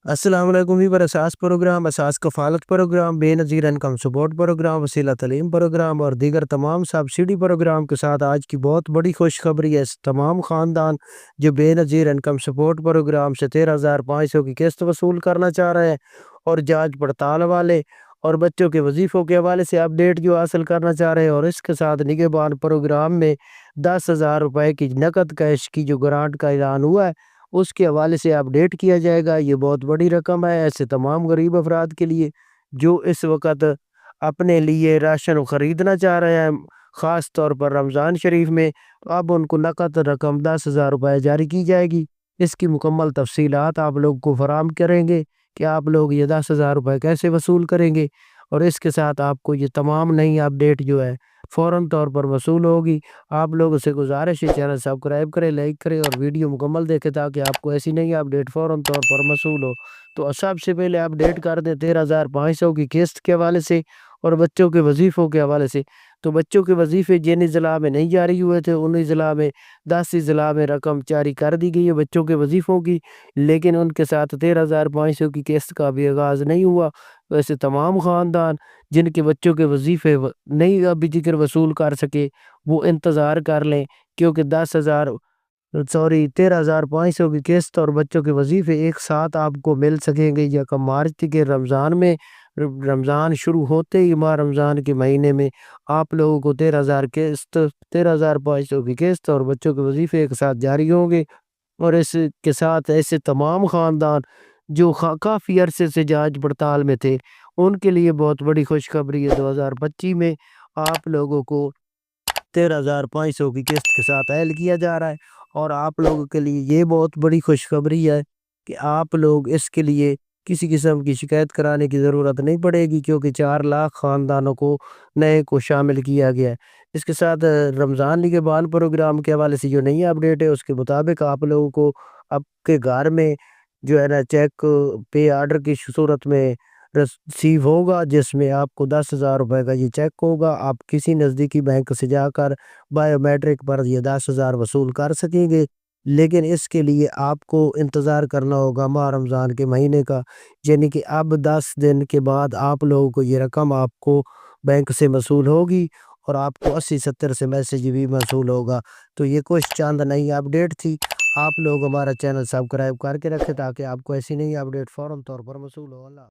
السلام علیکم بھی اساس پروگرام، اساس کفالت پروگرام، بے نظیر انکم سپورٹ پروگرام، وسیلہ تعلیم پروگرام اور دیگر تمام سبسڈی پروگرام کے ساتھ آج کی بہت بڑی خوشخبری ہے۔ اس تمام خاندان جو بے نظیر انکم سپورٹ پروگرام سے 13,500 کی قسط وصول کرنا چاہ رہے ہیں اور جانچ پڑتال والے اور بچوں کے وظیفوں کے حوالے سے اپڈیٹ جو حاصل کرنا چاہ رہے ہیں، اور اس کے ساتھ نگہبان پروگرام میں 10,000 روپے کی نقد کیش کی جو گرانٹ کا اعلان ہوا ہے اس کے حوالے سے اپڈیٹ کیا جائے گا۔ یہ بہت بڑی رقم ہے ایسے تمام غریب افراد کے لیے جو اس وقت اپنے لیے راشن خریدنا چاہ رہے ہیں، خاص طور پر رمضان شریف میں۔ اب ان کو نقد رقم 10,000 روپے جاری کی جائے گی۔ اس کی مکمل تفصیلات آپ لوگ کو فراہم کریں گے کہ آپ لوگ یہ 10,000 روپے کیسے وصول کریں گے، اور اس کے ساتھ آپ کو یہ تمام نئی اپڈیٹ جو ہے فوراً طور پر وصول ہوگی۔ آپ لوگوں سے گزارش ہے چینل سبسکرائب کریں، لائک کریں اور ویڈیو مکمل دیکھیں تاکہ آپ کو ایسی نئی اپڈیٹ فوراً طور پر وصول ہو۔ تو سب سے پہلے اپڈیٹ کر دیں 13,500 کی قسط کے حوالے سے اور بچوں کے وظیفوں کے حوالے سے۔ تو بچوں کے وظیفے جن اضلاع میں نہیں جاری ہوئے تھے ان اضلاع میں 10 اضلاع میں رقم جاری کر دی گئی ہے بچوں کے وظیفوں کی، لیکن ان کے ساتھ 13,500 کی قسط کا بھی آغاز نہیں ہوا۔ ویسے تمام خاندان جن کے بچوں کے وظیفے نہیں ابھی ذکر وصول کر سکے وہ انتظار کر لیں، کیونکہ 13,500 کی قسط اور بچوں کے وظیفے ایک ساتھ آپ کو مل سکیں گے۔ یکم مارچ کے رمضان میں، رمضان شروع ہوتے ہی ماہ رمضان کے مہینے میں آپ لوگوں کو 13,500 کی قسط اور بچوں کے وظیفے ایک ساتھ جاری ہوں گے۔ اور اس کے ساتھ ایسے تمام خاندان جو کافی عرصے سے جانچ پڑتال میں تھے ان کے لیے بہت بڑی خوشخبری ہے۔ 2025 میں آپ لوگوں کو 13,500 کی قسط کے ساتھ اہل کیا جا رہا ہے، اور آپ لوگوں کے لیے یہ بہت بڑی خوشخبری ہے کہ آپ لوگ اس کے لیے کسی قسم کی شکایت کرانے کی ضرورت نہیں پڑے گی، کیونکہ 4 لاکھ خاندانوں کو نئے کو شامل کیا گیا ہے۔ اس کے ساتھ رمضان نگہبان پروگرام کے حوالے سے جو نئی اپڈیٹ ہے اس کے مطابق آپ لوگوں کو آپ کے گھر میں جو ہے نا چیک پے آرڈر کی صورت میں رسیو ہوگا، جس میں آپ کو 10,000 روپے کا یہ چیک ہوگا۔ آپ کسی نزدیکی بینک سے جا کر بائیو میٹرک پر یہ 10,000 وصول کر سکیں گے، لیکن اس کے لیے آپ کو انتظار کرنا ہوگا ماہ رمضان کے مہینے کا، یعنی کہ اب 10 دن کے بعد آپ لوگوں کو یہ رقم آپ کو بینک سے وصول ہوگی اور آپ کو 80-70 سے میسیج بھی وصول ہوگا۔ تو یہ کچھ چند نئی اپڈیٹ تھی۔ آپ لوگ ہمارا چینل سبسکرائب کر کے رکھیں تاکہ آپ کو ایسی نئی اپڈیٹ فوراً طور پر وصول ہو۔ اللہ